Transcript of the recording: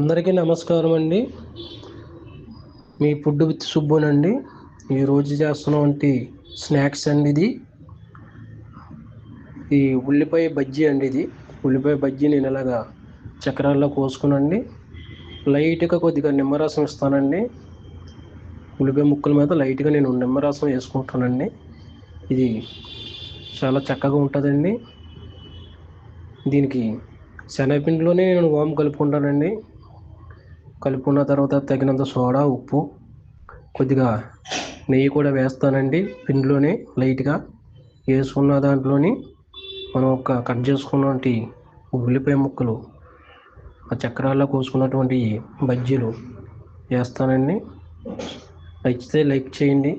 అందరికీ నమస్కారం అండి. మీ ఫుడ్ విత్ సుబ్బునండి. ఈరోజు చేస్తున్నటువంటి స్నాక్స్ అండి ఇది ఉల్లిపాయ బజ్జీ అండి. ఉల్లిపాయ బజ్జీ నేను ఇలాగా చక్రాల్లో కోసుకునండి, లైట్గా కొద్దిగా నిమ్మరసం ఇస్తానండి. ఉల్లిపాయ ముక్కల మీద లైట్గా నేను నిమ్మరసం వేసుకుంటానండి. ఇది చాలా చక్కగా ఉంటుందండి. దీనికి శనగపిండిలోనే నేను వాము కలుపుకుంటానండి. కలుపుకున్న తర్వాత తగినంత సోడా, ఉప్పు, కొద్దిగా నెయ్యి కూడా వేస్తానండి. పిండిలోనే లైట్గా వేసుకున్న దాంట్లోని మనం కట్ చేసుకున్నటువంటి ఉల్లిపాయ ముక్కలు, ఆ చక్రాల్లో కోసుకున్నటువంటి బజ్జీలు వేస్తానండి. నచ్చితే లైక్ చేయండి.